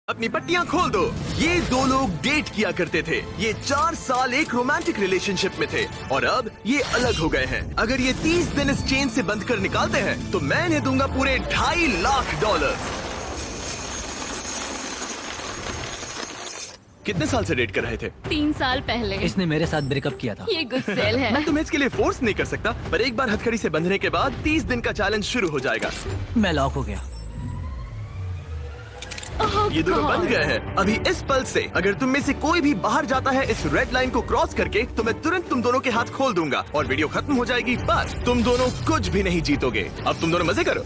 अपनी पट्टियां खोल दो। ये दो लोग डेट किया करते थे। ये 4 साल एक रोमांटिक रिलेशनशिप में थे और अब ये अलग हो गए हैं। अगर ये 30 दिन इस चेन से बंद कर निकालते हैं तो मैं इन्हें दूंगा पूरे $2.5 लाख। कितने साल से डेट कर रहे थे? 3 साल पहले। इसने मेरे साथ ब्रेकअप किया था। ये गुस्सेल है। मैं तुम्हें इसके लिए फोर्स नहीं कर सकता, पर एक बार हथकड़ी से बंधने के बाद 30 दिन का चैलेंज शुरू हो जाएगा। मैं लॉक हो गया। ये दोनों बंध गए हैं। अभी इस पल से अगर तुम में से कोई भी बाहर जाता है इस रेड लाइन को क्रॉस करके, तो मैं तुरंत तुम दोनों के हाथ खोल दूंगा और वीडियो खत्म हो जाएगी। पर तुम दोनों कुछ भी नहीं जीतोगे। अब तुम दोनों मजे करो।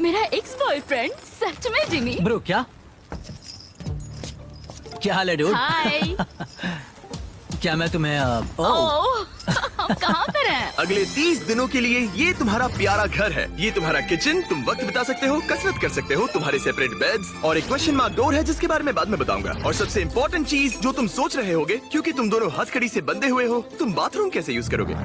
मेरा एक्स बॉयफ्रेंड सच में जिमी। ब्रो क्या हाल है डूड? हाय। क्या मैं तुम्हें ओह, हम कहाँ पर हैं? अगले 30 दिनों के लिए ये तुम्हारा प्यारा घर है। ये तुम्हारा किचन, तुम वक्त बिता सकते हो, कसरत कर सकते हो, तुम्हारे सेपरेट बेड्स और एक क्वेश्चन मार्क डोर है जिसके बारे में बाद में बताऊंगा। और सबसे इम्पोर्टेंट चीज जो तुम सोच रहे होगे, क्योंकि तुम दोनों हथकड़ी से बंधे हुए हो, तुम बाथरूम कैसे यूज करोगे?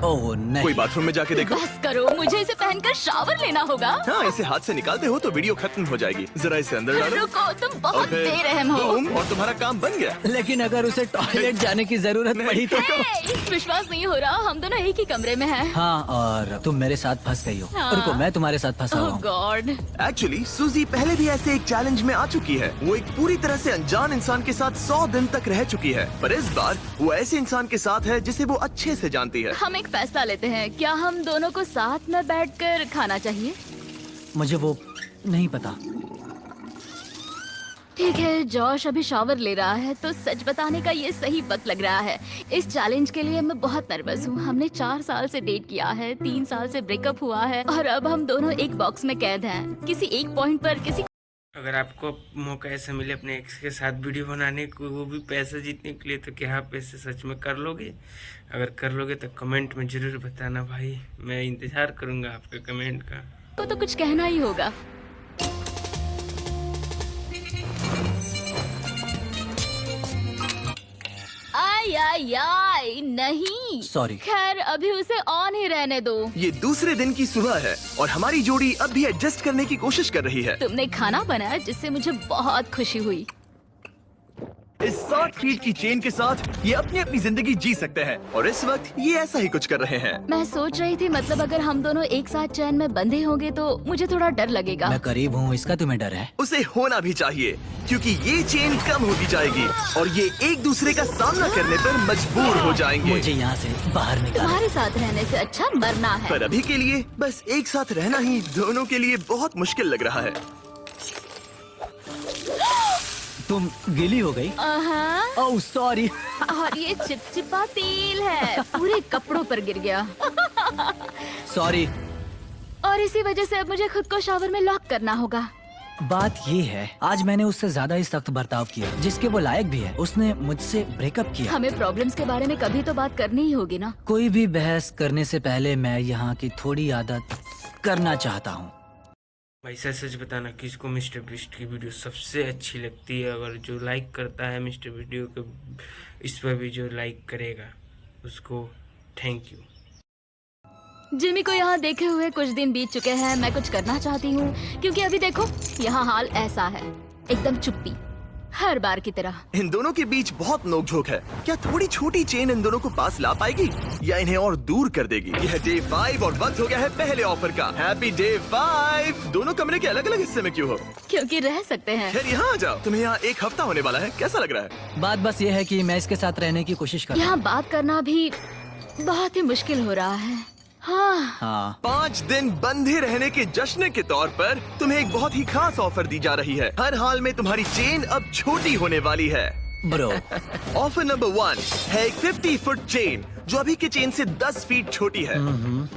ओह नहीं। कोई बाथरूम में जाके देखो। बस करो, मुझे इसे पहनकर शावर लेना होगा। हाँ, इसे हाथ से निकालते हो तो वीडियो खत्म हो जाएगी। जरा इसे अंदर डालो। रुको, तुम बहुत फिर बेरहम हो। बूम, और तुम्हारा काम बन गया। लेकिन अगर उसे टॉयलेट जाने की जरूरत पड़ी तो? हे, विश्वास नहीं हो रहा, हम दोनों एक ही कमरे में हैं। हाँ, और तुम मेरे साथ फंस गई हो। हाँ। रुको, मैं तुम्हारे साथ फंसा हुआ ओह हूँ। गॉड। एक्चुअली सूजी पहले भी ऐसे एक चैलेंज में आ चुकी है। वो एक पूरी तरह से अनजान इंसान के साथ 100 दिन तक रह चुकी है, पर इस बार वो ऐसे इंसान के साथ है जिसे वो अच्छे से जानती है। हम एक फैसला लेते हैं, क्या हम दोनों को साथ में बैठकर खाना चाहिए? मुझे वो नहीं पता। ठीक है, जॉश अभी शावर ले रहा है तो सच बताने का ये सही वक्त लग रहा है। इस चैलेंज के लिए मैं बहुत नर्वस हूँ। हमने 4 साल से डेट किया है, 3 साल से ब्रेकअप हुआ है और अब हम दोनों एक बॉक्स में कैद हैं। किसी एक पॉइंट पर किसी अगर आपको मौका ऐसा मिले अपने एक्स के साथ वीडियो बनाने को, वो भी पैसे जीतने के लिए, तो क्या आप ऐसे सच में कर लोगे? अगर कर लोगे तो कमेंट में ज़रूर बताना भाई। मैं इंतज़ार करूँगा आपके कमेंट का। को तो कुछ कहना ही होगा। आई नहीं। Sorry। खैर, अभी उसे ऑन ही रहने दो। ये दूसरे दिन की सुबह है और हमारी जोड़ी अब भी एडजस्ट करने की कोशिश कर रही है। तुमने खाना बनाया जिससे मुझे बहुत खुशी हुई। इस 60 फीट की चेन के साथ ये अपनी अपनी जिंदगी जी सकते हैं और इस वक्त ये ऐसा ही कुछ कर रहे हैं। मैं सोच रही थी, मतलब अगर हम दोनों एक साथ चैन में बंधे होंगे तो मुझे थोड़ा डर लगेगा। मैं करीब हूँ, इसका तुम्हें डर है? उसे होना भी चाहिए, क्योंकि ये चेन कम होती जाएगी और ये एक दूसरे का सामना करने पर मजबूर हो जाएंगे। मुझे यहाँ से बाहर निकालो। तुम्हारे साथ रहने से अच्छा मरना है। पर अभी के लिए बस एक साथ रहना ही दोनों के लिए बहुत मुश्किल लग रहा है। तुम गीली हो गई? Oh sorry. और ये चिपचिपा तेल है, पूरे कपड़ों पर गिर गया। सॉरी। और इसी वजह से अब मुझे खुद को शावर में लॉक करना होगा। बात ये है, आज मैंने उससे ज्यादा ही सख्त बर्ताव किया जिसके वो लायक भी है। उसने मुझसे ब्रेकअप किया। हमें प्रॉब्लम्स के बारे में कभी तो बात करनी ही होगी ना। कोई भी बहस करने से पहले मैं यहाँ की थोड़ी आदत करना चाहता हूँ। भाई सच बताना, किसको मिस्टर बीस्ट की वीडियो सबसे अच्छी लगती है? अगर जो लाइक करता है मिस्टर वीडियो को, इस पर भी जो लाइक करेगा उसको थैंक यू। जिमी को यहाँ देखे हुए कुछ दिन बीत चुके हैं। मैं कुछ करना चाहती हूँ, क्योंकि अभी देखो यहाँ हाल ऐसा है, एकदम चुप्पी, हर बार की तरह। इन दोनों के बीच बहुत नोकझोंक है। क्या थोड़ी छोटी चेन इन दोनों को पास ला पाएगी या इन्हें और दूर कर देगी? यह डे 5 और वक्त हो गया है पहले ऑफर का। Happy day 5। दोनों कमरे के अलग अलग हिस्से में क्यों हो? क्योंकि रह सकते हैं। खैर यहाँ आ जाओ। तुम्हें यहाँ एक हफ्ता होने वाला है, कैसा लग रहा है? बात बस ये है कि मैं इसके साथ रहने की कोशिश कर रहा यहाँ बात करना भी बहुत ही मुश्किल हो रहा है। हाँ। 5 दिन बंधे रहने के जश्न के तौर पर तुम्हें एक बहुत ही खास ऑफर दी जा रही है। हर हाल में तुम्हारी चेन अब छोटी होने वाली है। ब्रो। ऑफर नंबर 1 है एक 50 फुट चेन जो अभी के चेन से 10 फीट छोटी है।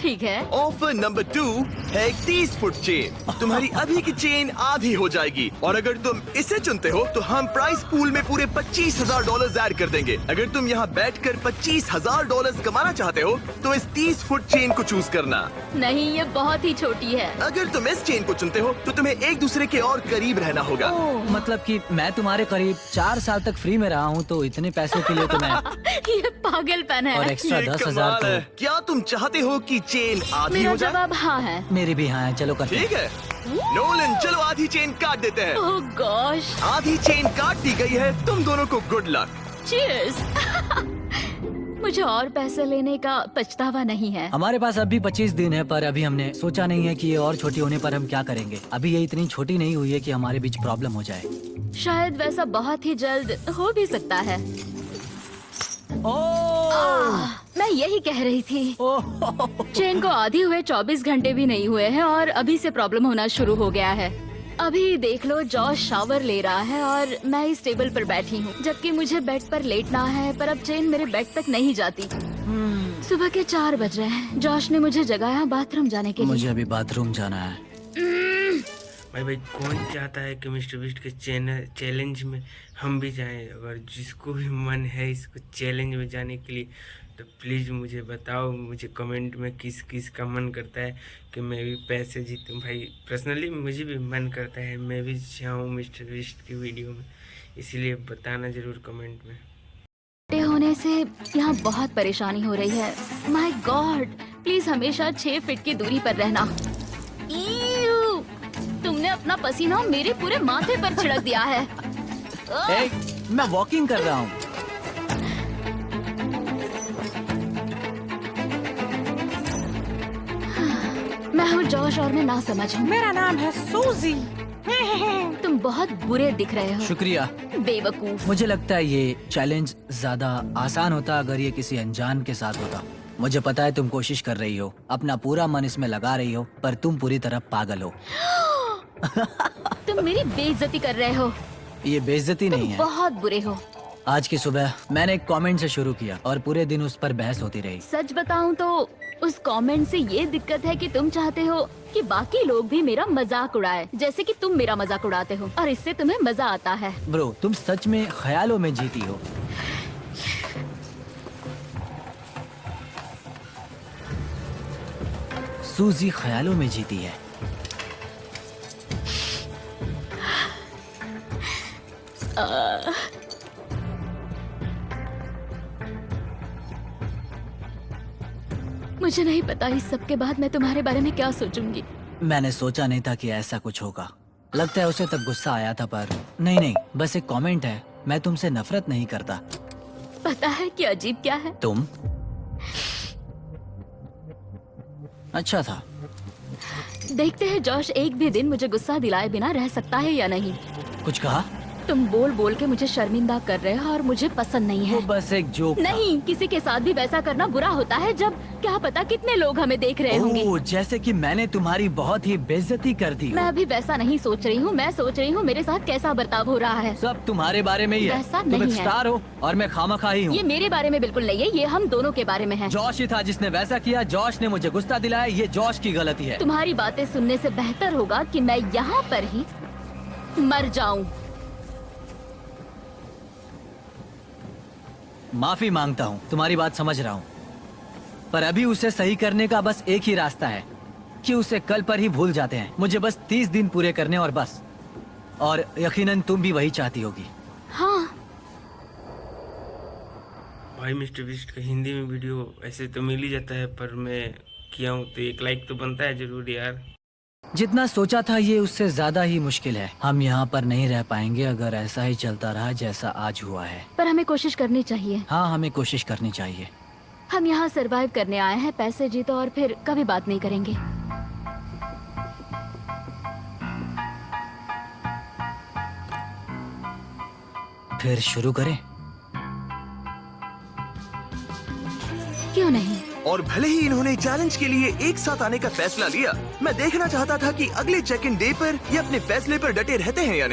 ठीक है। ऑफर नंबर 2 है एक 30 फुट चेन। तुम्हारी अभी की चेन आधी हो जाएगी और अगर तुम इसे चुनते हो तो हम प्राइस पूल में पूरे $25,000 ऐड कर देंगे। अगर तुम यहाँ बैठकर $25,000 कमाना चाहते हो तो इस 30 फुट चेन को चूज करना। नहीं, ये बहुत ही छोटी है। अगर तुम इस चेन को चुनते हो तो तुम्हें एक दूसरे के और करीब रहना होगा। मतलब कि मैं तुम्हारे करीब 4 साल तक फ्री में रहा हूँ, तो इतने पैसों के लिए तो मैं ये पागलपन है। और एक्स्ट्रा ये 10,000 कमाल है। तो क्या तुम चाहते हो कि चेन आधी मेरा हो जाए? जवाब हाँ है। मेरी भी हाँ है। चलो करते ठीक हैं। है नोलन, चलो आधी चेन काट देते हैं। ओह गॉश, आधी चेन काट दी गई है। तुम दोनों को गुड लक। चीयर्स। मुझे और पैसे लेने का पछतावा नहीं है। हमारे पास अभी 25 दिन है, पर अभी हमने सोचा नहीं है कि ये और छोटी होने पर हम क्या करेंगे। अभी ये इतनी छोटी नहीं हुई है कि हमारे बीच प्रॉब्लम हो जाए। शायद वैसा बहुत ही जल्द हो भी सकता है। मैं यही कह रही थी। चेन को आधी हुए 24 घंटे भी नहीं हुए हैं और अभी से प्रॉब्लम होना शुरू हो गया है। अभी देख लो, जॉश शावर ले रहा है और मैं इस टेबल पर बैठी हूँ, जबकि मुझे बेड पर लेटना है, पर अब चेन मेरे बेड तक नहीं जाती। सुबह के 4 बज रहे हैं। जॉश ने मुझे जगाया बाथरूम जाने के लिए। मुझे अभी बाथरूम जाना है। भाई कौन चाहता है कि मिस्टर बीस्ट के चैलेंज में हम भी जाएं? अगर जिसको भी मन है इसको चैलेंज में जाने के लिए तो प्लीज़ मुझे बताओ। मुझे कमेंट में किस किस का मन करता है कि मैं भी पैसे जीतूं। भाई पर्सनली मुझे भी मन करता है मैं भी जाऊँ मिस्टर बीस्ट की वीडियो में, इसीलिए बताना ज़रूर कमेंट में। छोटे होने से यहाँ बहुत परेशानी हो रही है। माय गॉड, प्लीज हमेशा 6 फीट की दूरी पर रहना। ईऊ, तुमने अपना पसीना मेरे पूरे माथे पर छिड़क दिया है। मैं वॉकिंग कर रहा हूँ। मैं हूँ जॉश और मैं ना समझ हूँ। मेरा नाम है सूजी। तुम बहुत बुरे दिख रहे हो। शुक्रिया। बेवकूफ। मुझे लगता है ये चैलेंज ज्यादा आसान होता अगर ये किसी अनजान के साथ होता। मुझे पता है तुम कोशिश कर रही हो, अपना पूरा मन इसमें लगा रही हो, पर तुम पूरी तरह पागल हो। तुम मेरी बेइज्जती कर रहे हो। ये बेइज्जती नहीं है। बहुत बुरे हो। आज की सुबह मैंने एक कमेंट से शुरू किया और पूरे दिन उस पर बहस होती रही। सच बताऊं तो उस कमेंट से ये दिक्कत है कि तुम चाहते हो कि बाकी लोग भी मेरा मजाक उड़ाए, जैसे कि तुम मेरा मजाक उड़ाते हो, और इससे तुम्हें मजा आता है। ब्रो, तुम सच में ख्यालों में जीती हो। सूजी ख्यालों में जीती है। मुझे नहीं पता इस सब के बाद मैं तुम्हारे बारे में क्या सोचूंगी। मैंने सोचा नहीं था कि ऐसा कुछ होगा। लगता है उसे तब गुस्सा आया था, पर नहीं, बस एक कमेंट है। मैं तुमसे नफरत नहीं करता। पता है कि अजीब क्या है? तुम अच्छा था। देखते हैं जॉश एक भी दिन मुझे गुस्सा दिलाए बिना रह सकता है या नहीं। कुछ कहा? तुम बोल बोल के मुझे शर्मिंदा कर रहे हो और मुझे पसंद नहीं वो है। बस एक जोक था। नहीं, किसी के साथ भी वैसा करना बुरा होता है जब क्या पता कितने लोग हमें देख रहे होंगे। ओह, जैसे कि मैंने तुम्हारी बहुत ही बेइज्जती कर दी। मैं अभी वैसा नहीं सोच रही हूँ। मैं सोच रही हूँ मेरे साथ कैसा बर्ताव हो रहा है। सब तुम्हारे बारे में ही है। वैसा तुम नहीं एक है। स्टार हो और मैं खामखा ही हूँ। ये मेरे बारे में बिल्कुल नहीं है, ये हम दोनों के बारे में है। जॉश ही था जिसने वैसा किया। जॉश ने मुझे गुस्सा दिलाया। ये जॉश की गलती है। तुम्हारी बातें सुनने से बेहतर होगा कि मैं यहाँ पर ही मर जाऊं। माफी मांगता हूँ, तुम्हारी बात समझ रहा हूँ, पर अभी उसे सही करने का बस एक ही रास्ता है कि उसे कल पर ही भूल जाते हैं। मुझे बस 30 दिन पूरे करने और बस। और यकीनन तुम भी वही चाहती होगी। हाँ, भाई मिस्टर बीस्ट का हिंदी में वीडियो ऐसे तो मिल ही जाता है, पर मैं किया हूँ तो एक लाइक तो बनता है जरूर यार। जितना सोचा था ये उससे ज्यादा ही मुश्किल है। हम यहाँ पर नहीं रह पाएंगे अगर ऐसा ही चलता रहा जैसा आज हुआ है। पर हमें कोशिश करनी चाहिए। हाँ, हमें कोशिश करनी चाहिए। हम यहाँ सरवाइव करने आए हैं, पैसे जीतो और फिर कभी बात नहीं करेंगे। फिर शुरू करें? क्यों नहीं? और भले ही इन्होंने चैलेंज के लिए एक साथ आने का फैसला लिया, मैं देखना चाहता था कि अगले चेक इन डे पर ये अपने फैसले पर डटे रहते हैं या नहीं।